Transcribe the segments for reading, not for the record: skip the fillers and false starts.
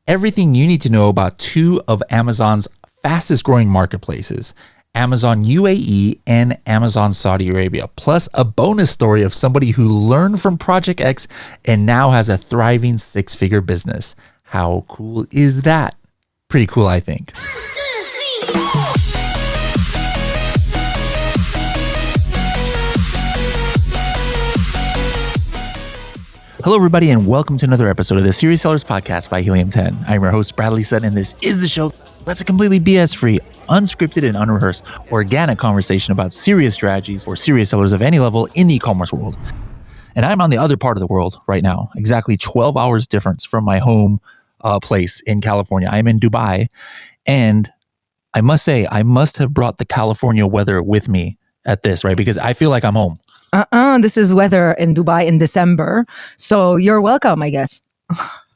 everything you need to know about two of Amazon's fastest growing marketplaces, Amazon UAE and Amazon Saudi Arabia, plus a bonus story of somebody who learned from Project X and now has a thriving six-figure business. How cool is that? Pretty cool, I think. Hello, everybody, and welcome to another episode of the Serious Sellers Podcast by Helium 10. I'm your host, Bradley Sutton, and this is the show that's a completely BS-free, unscripted, and unrehearsed, organic conversation about serious strategies for serious sellers of any level in the e-commerce world. And I'm on the other part of the world right now, exactly 12 hours difference from my home place in California. I'm in Dubai, and I must say, I must have brought the California weather with me at this, right? Because I feel like I'm home. This is weather in Dubai in December. So you're welcome, I guess.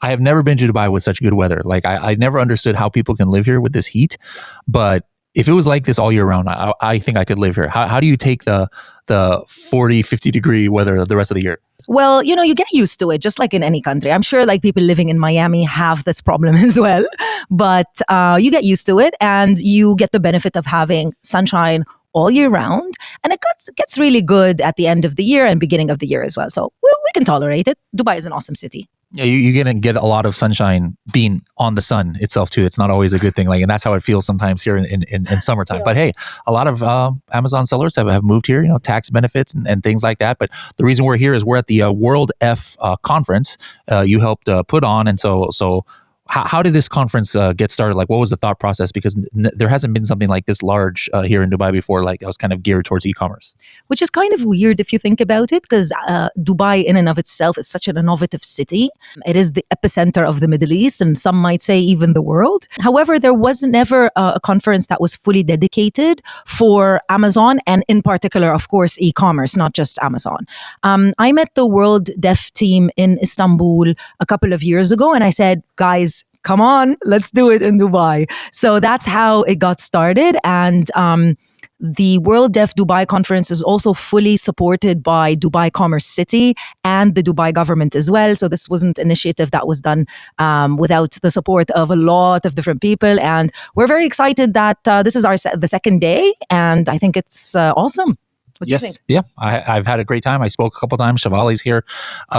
I have never been to Dubai with such good weather. Like I never understood how people can live here with this heat. But if it was like this all year round, I think I could live here. How do you take the 40, 50 degree weather the rest of the year? Well, you get used to it, just like in any country. I'm sure like people living in Miami have this problem as well. But you get used to it and you get the benefit of having sunshine all year round, and it gets really good at the end of the year and beginning of the year as well. So we can tolerate it. Dubai is an awesome city. Yeah, you're gonna get a lot of sunshine being on the sun itself too. It's not always a good thing, and that's how it feels sometimes here in summertime. Yeah. But hey, a lot of Amazon sellers have moved here, tax benefits and things like that. But the reason we're here is we're at the World F conference you helped put on, and so. How did this conference get started? Like, what was the thought process? Because there hasn't been something like this large here in Dubai before, like that was kind of geared towards e-commerce. Which is kind of weird if you think about it, because Dubai in and of itself is such an innovative city. It is the epicenter of the Middle East, and some might say even the world. However, there was never a conference that was fully dedicated for Amazon, and in particular, of course, e-commerce, not just Amazon. I met the World Dev team in Istanbul a couple of years ago, and I said, guys, come on, let's do it in Dubai. So that's how it got started. And the World Dev Dubai conference is also fully supported by Dubai Commerce City and the Dubai government as well. So this wasn't an initiative that was done without the support of a lot of different people. And we're very excited that this is the second day. And I think it's awesome. What do you think? Yeah, I've had a great time. I spoke a couple times. Shavali's here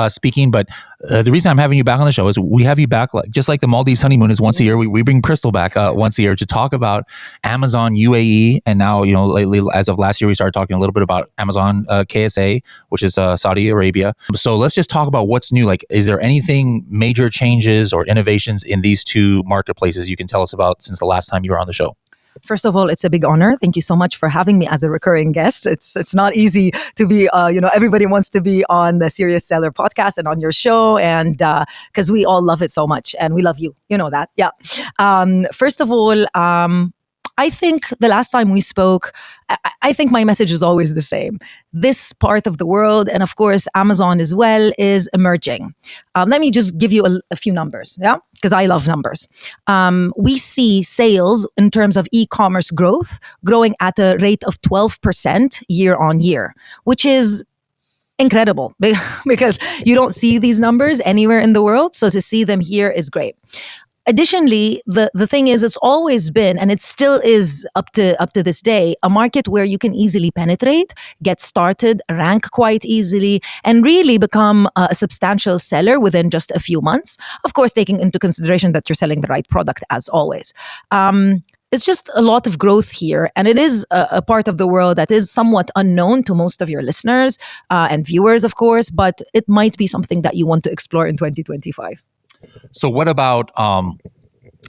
speaking, but the reason I'm having you back on the show is we have you back, just like the Maldives honeymoon is once a year. We bring Krystel back once a year to talk about Amazon UAE, and now lately, as of last year, we started talking a little bit about Amazon KSA, which is Saudi Arabia. So let's just talk about what's new. Like, is there anything major changes or innovations in these two marketplaces you can tell us about since the last time you were on the show? First of all, it's a big honor. Thank you so much for having me as a recurring guest. It's not easy to be, everybody wants to be on the Serious Seller podcast and on your show, and because we all love it so much, and we love you. You know that, yeah. First of all, I think the last time we spoke, I think my message is always the same. This part of the world, and of course Amazon as well, is emerging. Let me just give you a few numbers, yeah? Because I love numbers. We see sales in terms of e-commerce growth growing at a rate of 12% year on year, which is incredible because you don't see these numbers anywhere in the world. So to see them here is great. Additionally, the thing is, it's always been, and it still is up to this day, a market where you can easily penetrate, get started, rank quite easily, and really become a substantial seller within just a few months. Of course, taking into consideration that you're selling the right product, as always. It's just a lot of growth here, and it is a part of the world that is somewhat unknown to most of your listeners and viewers, of course, but it might be something that you want to explore in 2025. So what about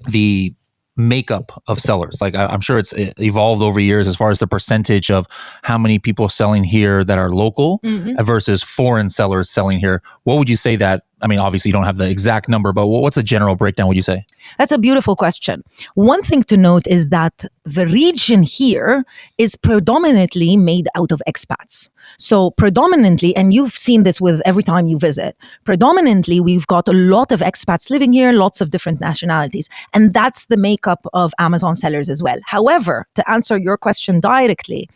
the makeup of sellers? Like I'm sure it's evolved over years as far as the percentage of how many people selling here that are local versus foreign sellers selling here. What would you say that, I mean, obviously you don't have the exact number, but what's the general breakdown, would you say? That's a beautiful question. One thing to note is that the region here is predominantly made out of expats. So predominantly, and you've seen this with every time you visit, predominantly we've got a lot of expats living here, lots of different nationalities. And that's the makeup of Amazon sellers as well. However, to answer your question directly,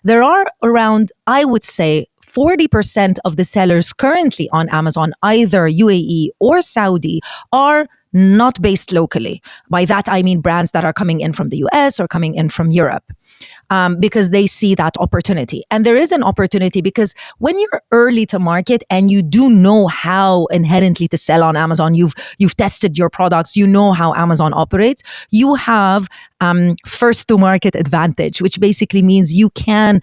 there are around, I would say, 40% of the sellers currently on Amazon, either UAE or Saudi, are not based locally. By that, I mean brands that are coming in from the US or coming in from Europe. Because they see that opportunity. And there is an opportunity because when you're early to market and you do know how inherently to sell on Amazon, you've tested your products, you know how Amazon operates, you have first to market advantage, which basically means you can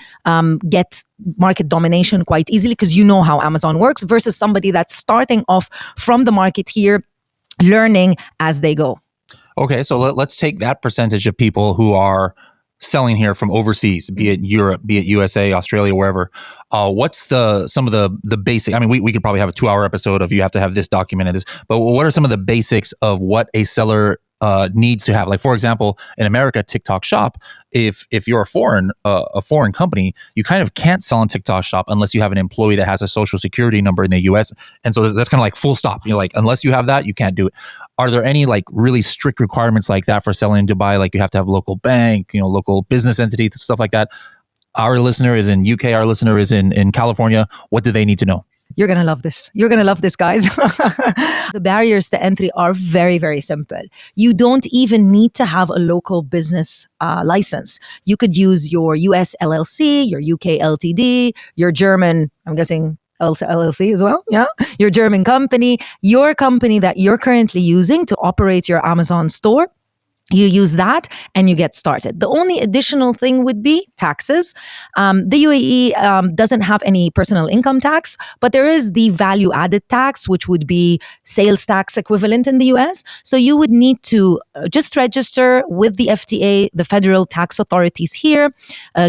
get market domination quite easily because you know how Amazon works versus somebody that's starting off from the market here, learning as they go. Okay, so let's take that percentage of people who are selling here from overseas, be it Europe, be it USA, Australia, wherever. What's some of the basic? I mean, we could probably have a 2-hour episode of you have to have this documented. But what are some of the basics of what a seller needs to have? Like, for example, in America, TikTok Shop, if you're a foreign company, you kind of can't sell on TikTok Shop unless you have an employee that has a social security number in the US. And so that's kind of like full stop. You're like, unless you have that, you can't do it. Are there any like really strict requirements like that for selling in Dubai? Like you have to have a local bank, local business entity, stuff like that. Our listener is in UK. Our listener is in California. What do they need to know? You're going to love this. You're going to love this, guys. The barriers to entry are very, very simple. You don't even need to have a local business license. You could use your US LLC, your UK LTD, your German, I'm guessing LLC as well. Yeah. Your German company, your company that you're currently using to operate your Amazon store. You use that and you get started. The only additional thing would be taxes. The UAE doesn't have any personal income tax, but there is the value added tax, which would be sales tax equivalent in the US. So you would need to just register with the FTA, the federal tax authorities here,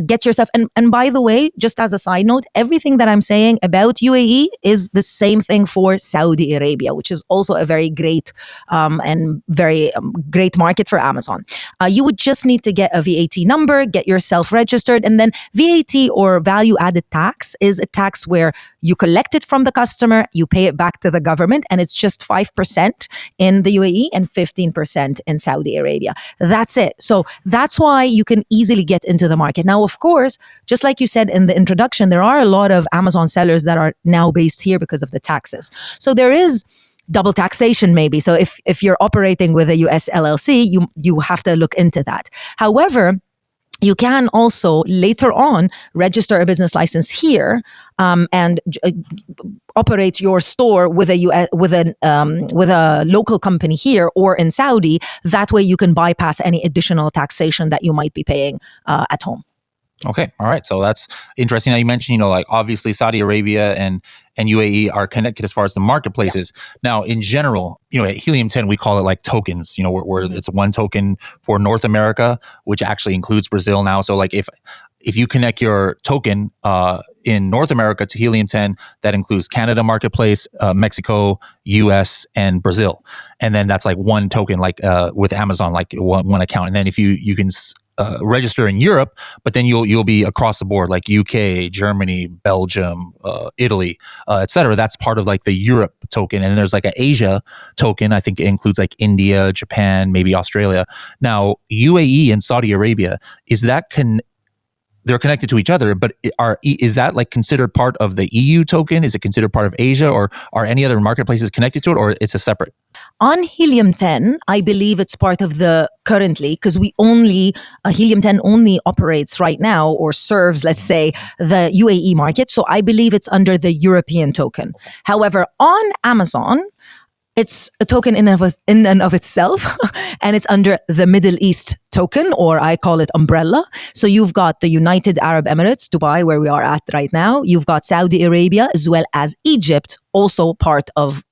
get yourself. And by the way, just as a side note, everything that I'm saying about UAE is the same thing for Saudi Arabia, which is also a very great and very great market for Amazon. You would just need to get a VAT number, get yourself registered, and then VAT or value added tax is a tax where you collect it from the customer, you pay it back to the government, and it's just 5% in the UAE and 15% in Saudi Arabia. That's it. So that's why you can easily get into the market. Now, of course, just like you said in the introduction, there are a lot of Amazon sellers that are now based here because of the taxes. So there is double taxation maybe. So if you're operating with a US LLC, you have to look into that. However, you can also later on register a business license here and operate your store with a local company here or in Saudi. That way, you can bypass any additional taxation that you might be paying at home. Okay. All right. So that's interesting. Now you mentioned, like obviously Saudi Arabia and UAE are connected as far as the marketplaces. Yeah. Now, in general, at Helium 10, we call it like tokens, where it's one token for North America, which actually includes Brazil now. So like if you connect your token in North America to Helium 10, that includes Canada marketplace, Mexico, US, and Brazil. And then that's like one token, like with Amazon, like one account. And then if you can register in Europe, but then you'll be across the board, like UK, Germany, Belgium, Italy, etc. That's part of like the Europe token. And there's like an Asia token. I think it includes like India, Japan, maybe Australia. Now, UAE and Saudi Arabia, is that they're connected to each other, but is that like considered part of the EU token? Is it considered part of Asia, or are any other marketplaces connected to it, or it's a separate? On Helium 10, I believe it's part of the currently, because Helium 10 only operates right now or serves, let's say, the UAE market. So I believe it's under the European token. However, on Amazon, it's a token in and of itself, and it's under the Middle East token, or I call it umbrella. So you've got the United Arab Emirates, Dubai, where we are at right now. You've got Saudi Arabia, as well as Egypt, also part of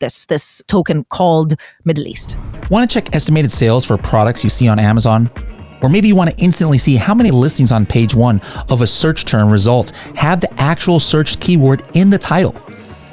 this token called Middle East. Want to check estimated sales for products you see on Amazon? Or maybe you want to instantly see how many listings on page 1 of a search term result have the actual searched keyword in the title.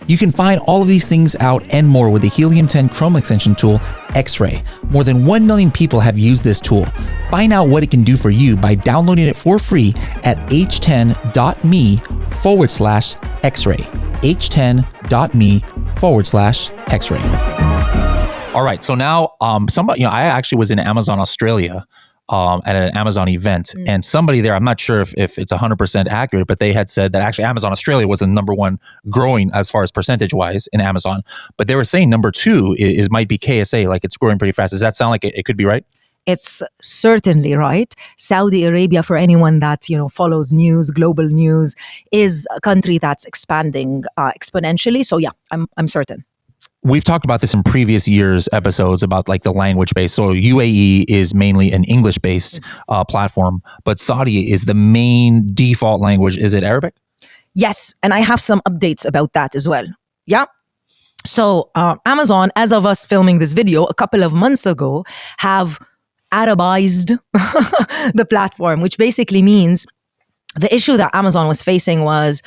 You can find all of these things out and more with the Helium 10 Chrome extension tool, X-Ray. More than 1 million people have used this tool. Find out what it can do for you by downloading it for free at h10.me/X-Ray. h10.me/X-Ray. All right. So now, I actually was in Amazon Australia at an Amazon event. And somebody there, I'm not sure if it's 100% accurate, but they had said that actually Amazon Australia was the number one growing as far as percentage wise in Amazon. But they were saying number two is might be KSA, like it's growing pretty fast. Does that sound like it could be right? It's certainly right. Saudi Arabia, for anyone that follows news, global news, is a country that's expanding exponentially. So yeah, I'm certain. We've talked about this in previous years' episodes about like the language base. So UAE is mainly an English-based platform, but Saudi is the main default language. Is it Arabic? Yes, and I have some updates about that as well. Yeah. So Amazon, as of us filming this video a couple of months ago, have Arabized the platform, which basically means the issue that Amazon was facing was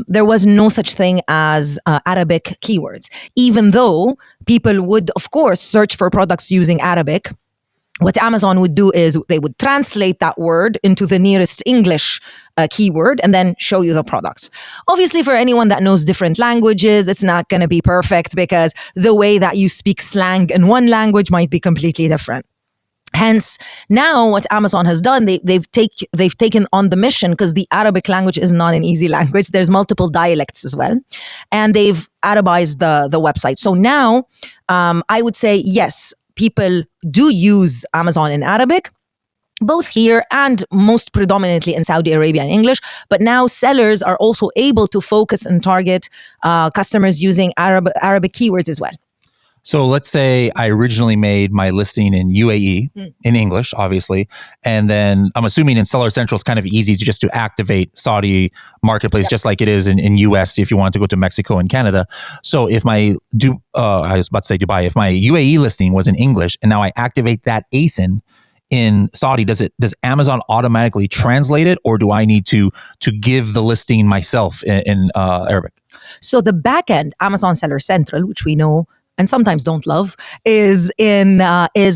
there was no such thing as Arabic keywords. Even though people would, of course, search for products using Arabic, what Amazon would do is they would translate that word into the nearest English keyword and then show you the products. Obviously, for anyone that knows different languages, it's not going to be perfect because the way that you speak slang in one language might be completely different. Hence, now what Amazon has done, they've taken on the mission, because the Arabic language is not an easy language. There's multiple dialects as well, and they've Arabized the website. So now, I would say yes, people do use Amazon in Arabic, both here and most predominantly in Saudi Arabia in English. But now sellers are also able to focus and target customers using Arabic keywords as well. So let's say I originally made my listing in UAE in English, obviously. And then I'm assuming in Seller Central, it's kind of easy to activate Saudi marketplace, just like it is in US if you want to go to Mexico and Canada. So if I was about to say Dubai, if my UAE listing was in English and now I activate that ASIN in Saudi, does Amazon automatically translate it, or do I need to give the listing myself in Arabic? So the backend, Amazon Seller Central, which we know and sometimes don't love, is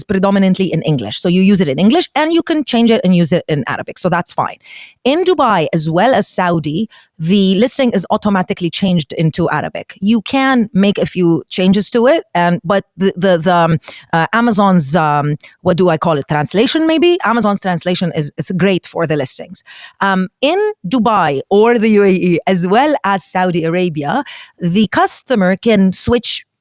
predominantly in English. So you use it in English and you can change it and use it in Arabic. So that's fine. In Dubai as well as Saudi, the listing is automatically changed into Arabic. You can make a few changes to it, but the Amazon's what do I call it? Translation maybe. Amazon's translation is great for the listings. In Dubai or the UAE as well as Saudi Arabia, the customer can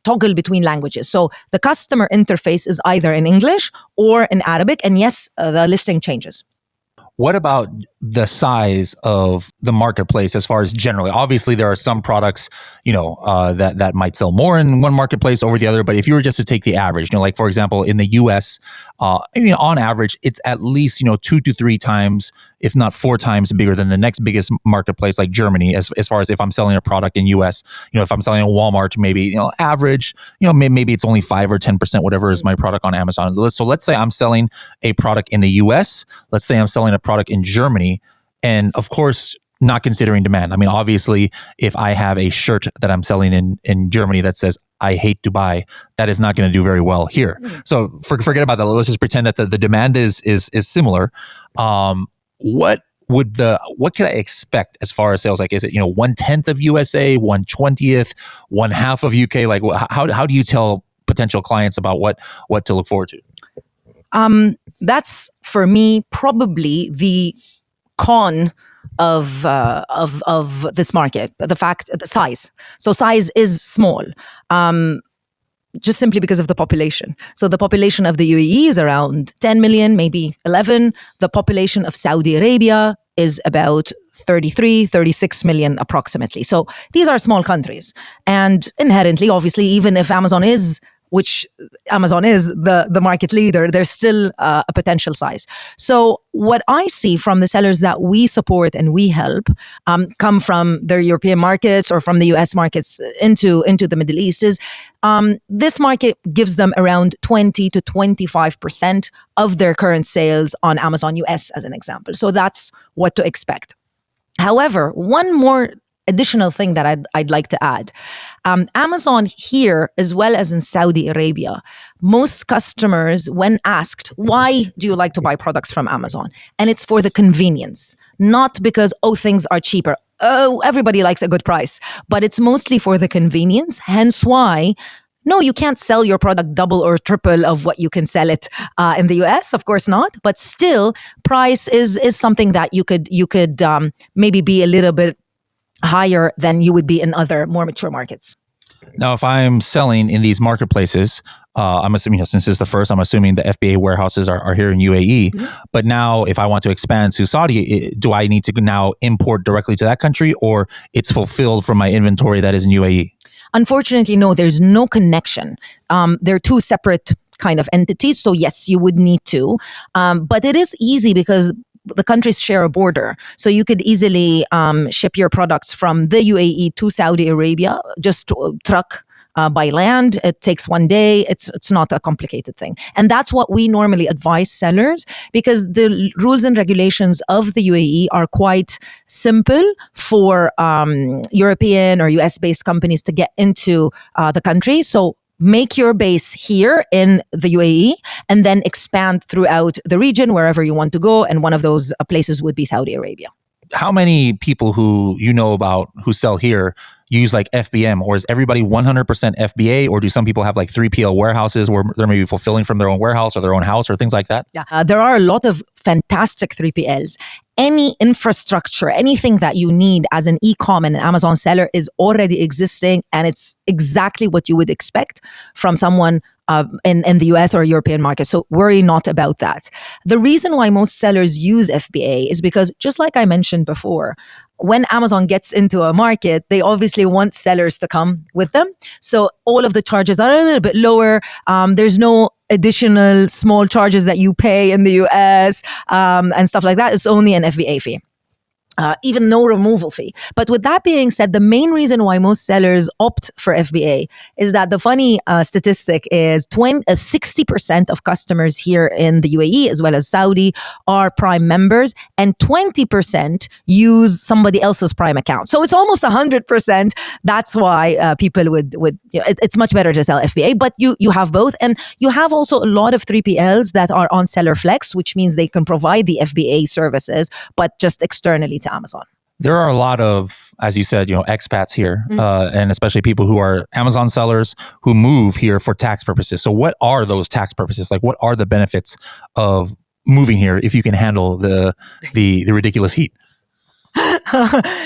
toggle between languages. So the customer interface is either in English or in Arabic. And yes, the listing changes. What about the size of the marketplace as far as generally? Obviously, there are some products, that might sell more in one marketplace over the other. But if you were just to take the average, like for example, in the US, on average, it's at least 2 to 3 times, if not 4 times bigger than the next biggest marketplace, like Germany. As far as if I'm selling a product in US, if I'm selling at Walmart, maybe average, maybe it's only 5 or 10%, whatever is my product on Amazon. So let's say I'm selling a product in the US. Let's say I'm selling a product in Germany, and of course, not considering demand. I mean, obviously, if I have a shirt that I'm selling in Germany that says "I hate Dubai," that is not going to do very well here. So forget about that. Let's just pretend that the demand is similar. What could I expect as far as sales? Like, is it 1/10 of USA, 1/20th, 1/2 of UK? Like, how do you tell potential clients about what to look forward to? That's for me probably the con of this market, the size. So size is small, just simply because of the population. So the population of the UAE is around 10 million, maybe 11. The population of Saudi Arabia is about 33, 36 million approximately. So these are small countries. And inherently, obviously, even if Amazon is the market leader, there's still a potential size. So what I see from the sellers that we support and we help come from their European markets or from the US markets into the Middle East is this market gives them around 20 to 25% of their current sales on Amazon US as an example. So that's what to expect. However, one more additional thing that I'd like to add. Amazon here, as well as in Saudi Arabia, most customers, when asked, why do you like to buy products from Amazon? And it's for the convenience, not because, things are cheaper. Everybody likes a good price, but it's mostly for the convenience. Hence why No, you can't sell your product double or triple of what you can sell it in the US. Of course not. But still, price is something that you could maybe be a little bit higher than you would be in other more mature markets. Now, if I'm selling in these marketplaces, I'm assuming, since it's the first, I'm assuming the FBA warehouses are here in UAE. Mm-hmm. But now, if I want to expand to Saudi, do I need to now import directly to that country, or it's fulfilled from my inventory that is in UAE? Unfortunately, no, there's no connection. They're two separate kind of entities. So yes, you would need to. But it is easy because the countries share a border. So you could easily ship your products from the UAE to Saudi Arabia, just truck by land. It takes 1 day. It's not a complicated thing. And that's what we normally advise sellers, because the rules and regulations of the UAE are quite simple for European or US-based companies to get into the country. So make your base here in the UAE and then expand throughout the region wherever you want to go. And one of those places would be Saudi Arabia. How many people who you know about who sell here use like FBM, or is everybody 100% FBA, or do some people have like 3PL warehouses where they're maybe fulfilling from their own warehouse or their own house or things like that? Yeah, there are a lot of fantastic 3PLs. Any infrastructure, anything that you need as an e-com and an Amazon seller is already existing, and it's exactly what you would expect from someone in the US or European market. So worry not about that. The reason why most sellers use FBA is because, just like I mentioned before, when Amazon gets into a market, they obviously want sellers to come with them. So all of the charges are a little bit lower. There's no additional small charges that you pay in the US and stuff like that. It's only an FBA fee. Even no removal fee. But with that being said, the main reason why most sellers opt for FBA is that the funny statistic is 60% of customers here in the UAE as well as Saudi are Prime members, and 20% use somebody else's Prime account. So it's almost 100%. That's why people would it's much better to sell FBA, but you have both. And you have also a lot of 3PLs that are on Seller Flex, which means they can provide the FBA services, but just externally to Amazon. There are a lot of, as you said, expats here, and especially people who are Amazon sellers who move here for tax purposes. So what are those tax purposes? Like, what are the benefits of moving here if you can handle the ridiculous heat?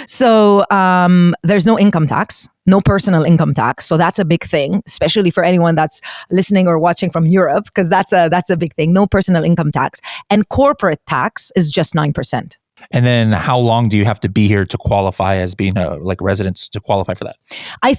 So there's no income tax, no personal income tax. So that's a big thing, especially for anyone that's listening or watching from Europe, because that's a big thing. No personal income tax. And corporate tax is just 9%. And then how long do you have to be here to qualify as being residents to qualify for that? I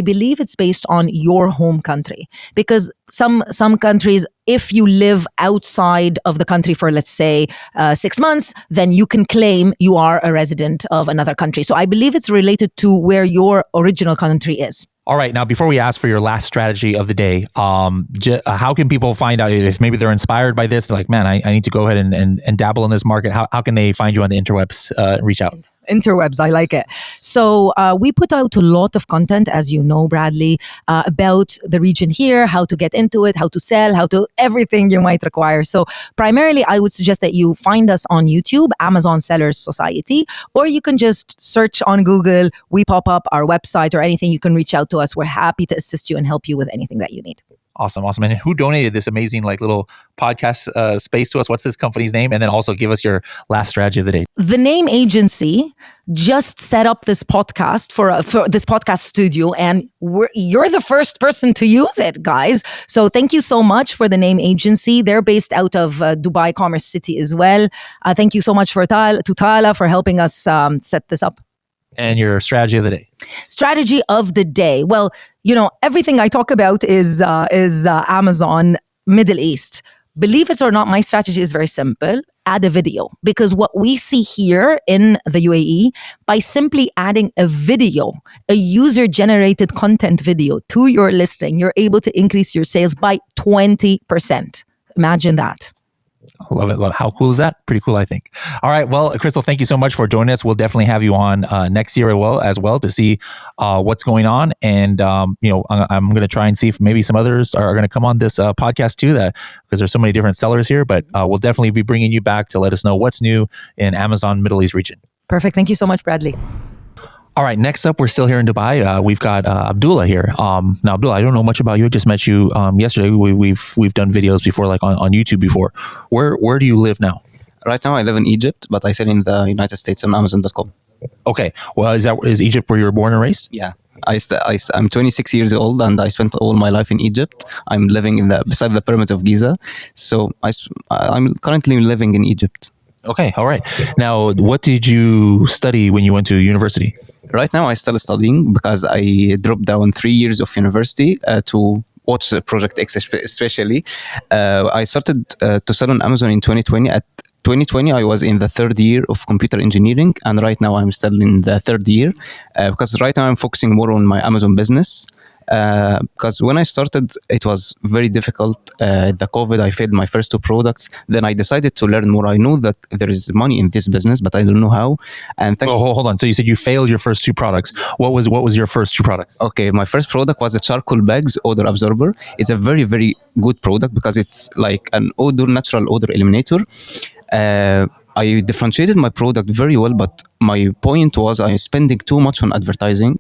believe it's based on your home country, because some countries, if you live outside of the country for, let's say, 6 months, then you can claim you are a resident of another country. So I believe it's related to where your original country is. All right. Now, before we ask for your last strategy of the day, how can people find out if maybe they're inspired by this? They're like, man, I need to go ahead and dabble in this market. How can they find you on the interwebs, reach out? Interwebs, I like it. So we put out a lot of content, as you know, Bradley, about the region here, how to get into it, how to sell, everything you might require. So primarily, I would suggest that you find us on YouTube, Amazon Sellers Society, or you can just search on Google. We pop up our website or anything. You can reach out to us. We're happy to assist you and help you with anything that you need. Awesome. And who donated this amazing little podcast space to us? What's this company's name? And then also give us your last strategy of the day. The Name Agency just set up this podcast for this podcast studio, and you're the first person to use it, guys. So thank you so much for the Name Agency. They're based out of Dubai Commerce City as well. Thank you so much to Tala for helping us set this up. And your strategy of the day? Strategy of the day. Well, everything I talk about is Amazon Middle East. Believe it or not, my strategy is very simple. Add a video. Because what we see here in the UAE, by simply adding a video, a user-generated content video to your listing, you're able to increase your sales by 20%. Imagine that. Love it. How cool is that? Pretty cool, I think. All right. Well, Krystel, thank you so much for joining us. We'll definitely have you on next year as well to see what's going on. And, I'm going to try and see if maybe some others are going to come on this podcast too, because there's so many different sellers here. But we'll definitely be bringing you back to let us know what's new in Amazon Middle East region. Perfect. Thank you so much, Bradley. All right, next up, we're still here in Dubai. We've got Abdullah here. Now, Abdullah, I don't know much about you. I just met you yesterday. We've done videos before, like on YouTube before. Where do you live now? Right now, I live in Egypt, but I sell in the United States on Amazon.com. Okay, well, is Egypt where you were born and raised? Yeah, I'm 26 years old, and I spent all my life in Egypt. I'm living beside the pyramids of Giza, so I'm currently living in Egypt. Okay, all right. Now, what did you study when you went to university? Right now, I still studying because I dropped down 3 years of university to watch Project X, especially. I started to sell on Amazon in 2020. At 2020, I was in the third year of computer engineering, and right now I'm still in the third year because right now I'm focusing more on my Amazon business. Because when I started, it was very difficult. The COVID, I failed my first 2 products. Then I decided to learn more. I know that there is money in this business, but I don't know how. And thanks. Oh, hold on. So you said you failed your first 2 products. What was your first 2 products? Okay, my first product was a charcoal bags odor absorber. It's a very, very good product because it's like an natural odor eliminator. I differentiated my product very well, but my point was I was spending too much on advertising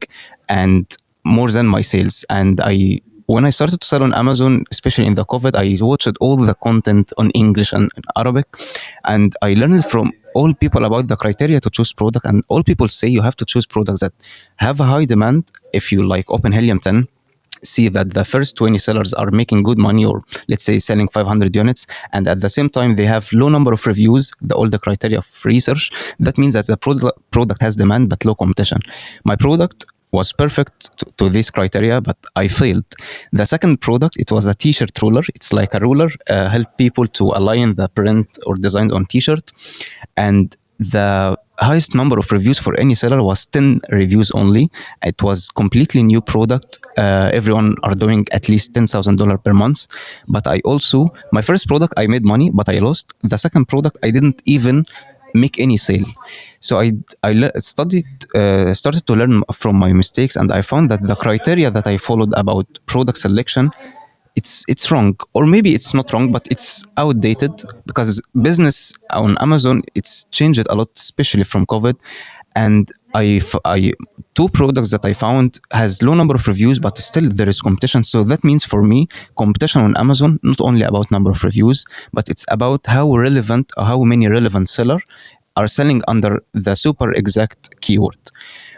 and more than my sales. And when I started to sell on Amazon, especially in the COVID, I watched all the content on English and Arabic, and I learned from all people about the criteria to choose product. And all people say you have to choose products that have a high demand. If you like open Helium 10, see that the first 20 sellers are making good money, or let's say selling 500 units, and at the same time they have low number of reviews, all the criteria of research. That means that the product has demand but low competition. My product was perfect to this criteria, but I failed. The second product, it was a t-shirt ruler. It's like a ruler, help people to align the print or design on t-shirt. And the highest number of reviews for any seller was 10 reviews only. It was completely new product. Everyone are doing at least $10,000 per month. But my first product, I made money, but I lost. The second product, I didn't even make any sale. So I started to learn from my mistakes, and I found that the criteria that I followed about product selection, it's wrong, or maybe it's not wrong, but it's outdated, because business on Amazon, it's changed a lot, especially from COVID. And I 2 products that I found has low number of reviews, but still there is competition. So that means for me, competition on Amazon, not only about number of reviews, but it's about how relevant or how many relevant sellers are selling under the super exact keyword.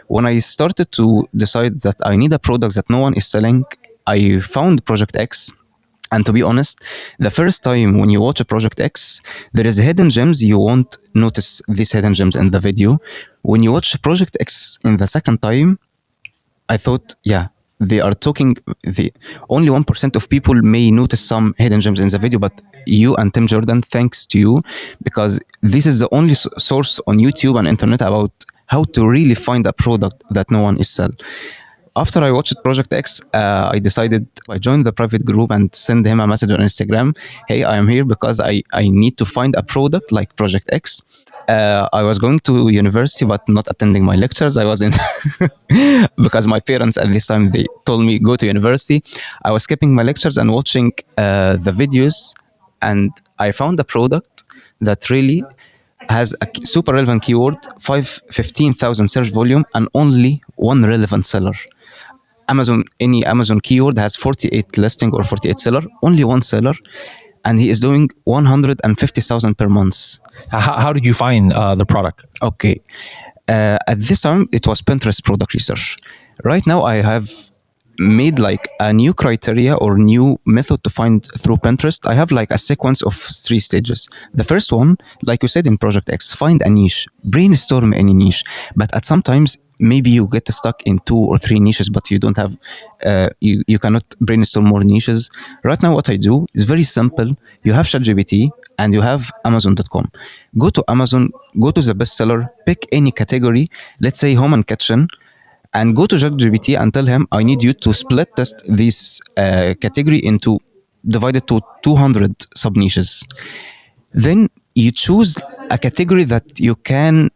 When I started to decide that I need a product that no one is selling, I found Project X. And to be honest, the first time when you watch a Project X, there is hidden gems. You won't notice these hidden gems in the video. When you watch Project X in the second time, I thought, yeah, they are talking. Only 1% of people may notice some hidden gems in the video, but you and Tim Jordan, thanks to you, because this is the only source on YouTube and internet about how to really find a product that no one is selling. After I watched Project X, I joined the private group and sent him a message on Instagram. Hey, I am here because I need to find a product like Project X. I was going to university, but not attending my lectures. I was in because my parents at this time, they told me go to university. I was skipping my lectures and watching the videos, and I found a product that really has a super relevant keyword, 15,000 search volume, and only one relevant seller. Any Amazon keyword has 48 listing or 48 seller, only one seller, and he is doing 150,000 per month. How did you find the product? Okay. At this time, it was Pinterest product research. Right now, I have made like a new criteria or new method to find through Pinterest. I have like a sequence of 3 stages. The first one, like you said in Project X, find a niche, brainstorm any niche. But at sometimes, maybe you get stuck in 2 or 3 niches, but you don't have, you cannot brainstorm more niches. Right now, what I do is very simple. You have ChatGPT and you have Amazon.com. Go to Amazon, go to the bestseller, pick any category, let's say home and kitchen, and go to ChatGPT and tell him, I need you to split test this category divide it to 200 sub niches. Then you choose a category that you can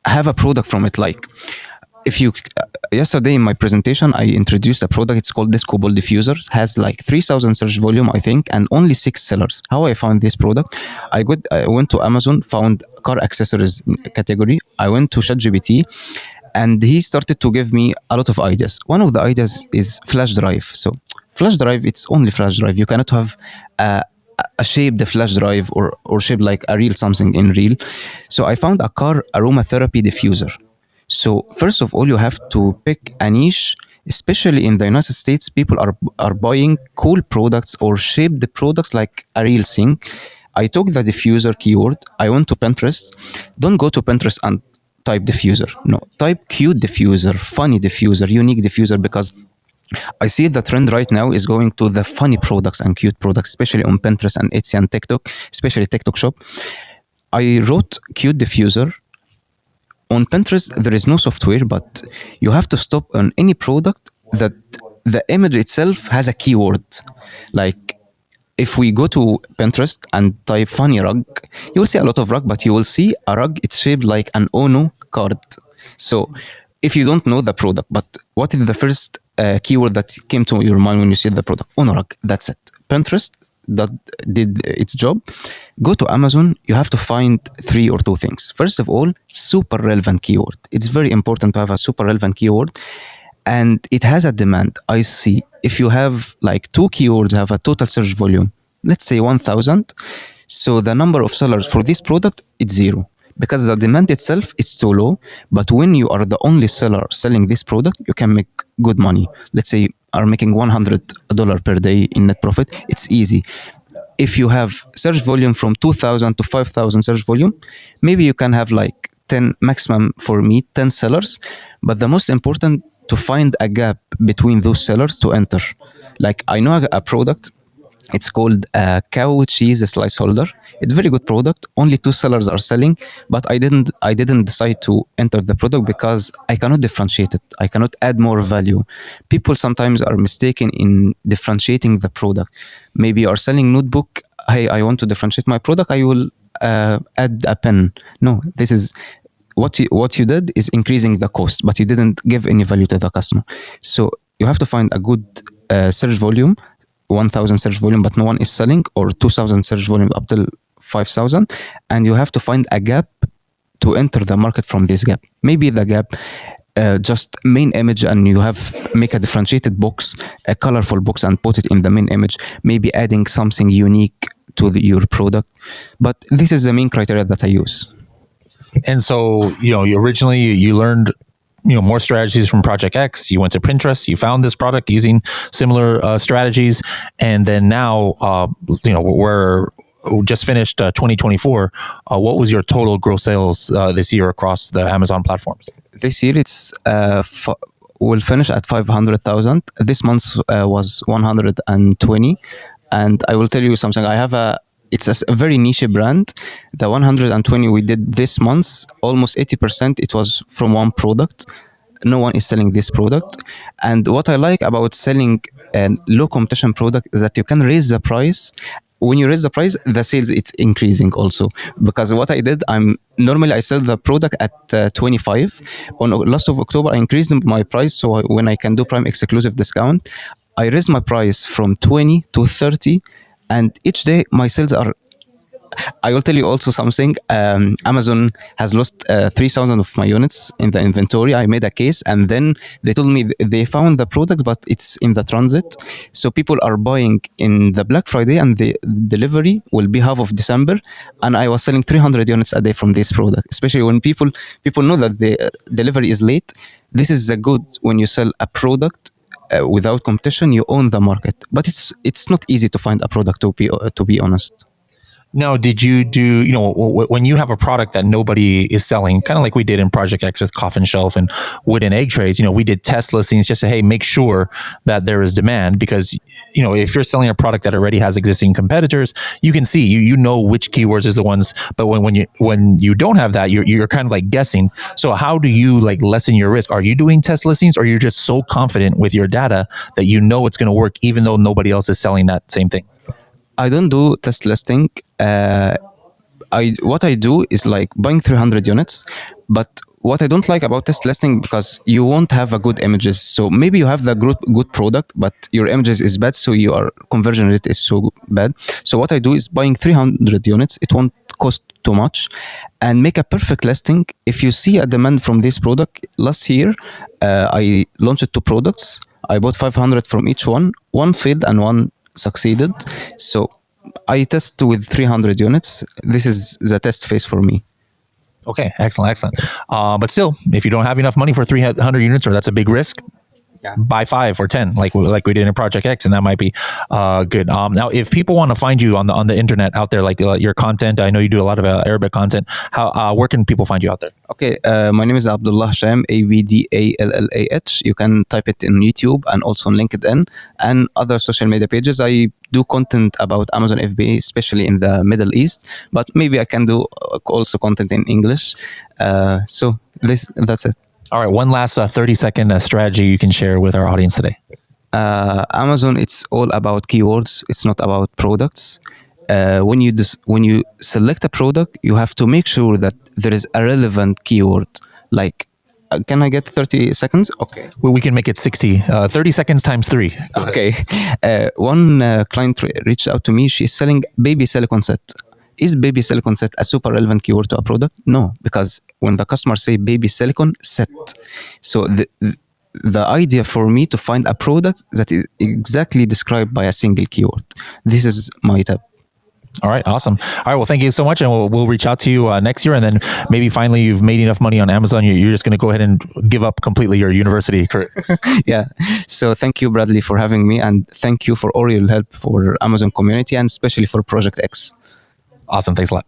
have a product from it. Like yesterday in my presentation, I introduced a product. It's called Disco Ball Diffuser. It has like 3,000 search volume, I think, and only 6 sellers. How I found this product? I went to Amazon, found car accessories category. I went to ChatGPT, and he started to give me a lot of ideas. One of the ideas is flash drive. So flash drive, it's only flash drive. You cannot have a shaped flash drive or shaped like a real something in real. So I found a car aromatherapy diffuser. So first of all, you have to pick a niche. Especially in the United States, people are buying cool products or shaped products like a real thing. I took the diffuser keyword. I went to Pinterest. Don't go to Pinterest and type diffuser. No, type cute diffuser, funny diffuser, unique diffuser, because I see the trend right now is going to the funny products and cute products, especially on Pinterest and Etsy and TikTok, especially TikTok shop. I wrote cute diffuser. On Pinterest, there is no software, but you have to stop on any product that the image itself has a keyword. Like if we go to Pinterest and type funny rug, you will see a lot of rug, but you will see a rug, it's shaped like an Ono card. So if you don't know the product, but what is the first keyword that came to your mind when you see the product? Ono rug, that's it. Pinterest that did its job. Go to Amazon, you have to find 3 or 2 things. First of all, super relevant keyword. It's very important to have a super relevant keyword, and it has a demand. I see if you have like 2 keywords have a total search volume, let's say 1,000, so the number of sellers for this product it's 0, because the demand itself is too low. But when you are the only seller selling this product, you can make good money. Let's say are making $100 per day in net profit. It's easy. If you have search volume from 2,000 to 5,000 search volume, maybe you can have like 10 maximum for me, 10 sellers. But the most important to find a gap between those sellers to enter. Like I know a product, it's called a cow cheese slice holder. It's a very good product. Only 2 sellers are selling, but I didn't decide to enter the product because I cannot differentiate it. I cannot add more value. People sometimes are mistaken in differentiating the product. Maybe you are selling notebook. Hey, I want to differentiate my product. I will add a pen. No, this is what you did is increasing the cost, but you didn't give any value to the customer. So you have to find a good search volume. 1,000 search volume, but no one is selling, or 2,000 search volume up till 5,000, and you have to find a gap to enter the market from this gap. Maybe the gap just main image, and you have make a differentiated box, a colorful box, and put it in the main image. Maybe adding something unique to your product. But this is the main criteria that I use. And so, you originally you learned more strategies from Project X. You went to Pinterest, you found this product using similar strategies, and then now we're just finished 2024. What was your total gross sales this year across the Amazon platforms? This year it's we'll finish at 500,000. This month was 120, and I will tell you something. It's a very niche brand. The 120 we did this month, almost 80%, it was from one product. No one is selling this product. And what I like about selling a low competition product is that you can raise the price. When you raise the price, the sales, it's increasing also. Because what I did, normally I sell the product at 25. On last of October, I increased my price. So when I can do Prime exclusive discount, I raised my price from 20 to 30. And each day my sales are, I will tell you also something. Amazon has lost 3,000 of my units in the inventory. I made a case, and then they told me they found the product, but it's in the transit. So people are buying in the Black Friday, and the delivery will be half of December. And I was selling 300 units a day from this product, especially when people know that the delivery is late. This is the good when you sell a product. Without competition, you own the market, but it's not easy to find a product, to be honest. Now, did you do, when you have a product that nobody is selling, kind of like we did in Project X with Coffin Shelf and wooden egg trays, we did test listings just to, hey, make sure that there is demand, because, if you're selling a product that already has existing competitors, you can see, you know which keywords is the ones, but when you don't have that, you're kind of like guessing. So how do you like lessen your risk? Are you doing test listings, or you're just so confident with your data that it's going to work even though nobody else is selling that same thing? I don't do test listing. What I do is like buying 300 units, but what I don't like about test listing, because you won't have a good images. So maybe you have the good product, but your images is bad, so your conversion rate is so bad. So what I do is buying 300 units. It won't cost too much, and make a perfect listing. If you see a demand from this product, last year I launched 2 products. I bought 500 from each one. One failed and one succeeded. So I test with 300 units. This is the test phase for me. Okay, excellent, excellent. But still, if you don't have enough money for 300 units, or that's a big risk, buy 5 or 10, like we did in Project X, and that might be good. Now, if people want to find you on the internet out there, like your content, I know you do a lot of Arabic content. How where can people find you out there? Okay, my name is Abdallah Hisham, Abdallah. You can type it in YouTube and also on LinkedIn and other social media pages. I do content about Amazon FBA, especially in the Middle East, but maybe I can do also content in English. So that's it. All right, one last 30-second strategy you can share with our audience today. Amazon, it's all about keywords. It's not about products. When you select a product, you have to make sure that there is a relevant keyword. Like, can I get 30 seconds? Okay. Well, we can make it 60. 30 seconds times 3. Okay. One client reached out to me. She's selling baby silicone set. Is baby silicone set a super relevant keyword to a product? No, because when the customer say baby silicone set, so the idea for me to find a product that is exactly described by a single keyword. This is my tip. All right, awesome. All right, well, thank you so much, and we'll reach out to you next year, and then maybe finally you've made enough money on Amazon, you're just going to go ahead and give up completely your university career. Yeah. So thank you, Bradley, for having me, and thank you for all your help for Amazon community and especially for Project X. Awesome. Thanks a lot.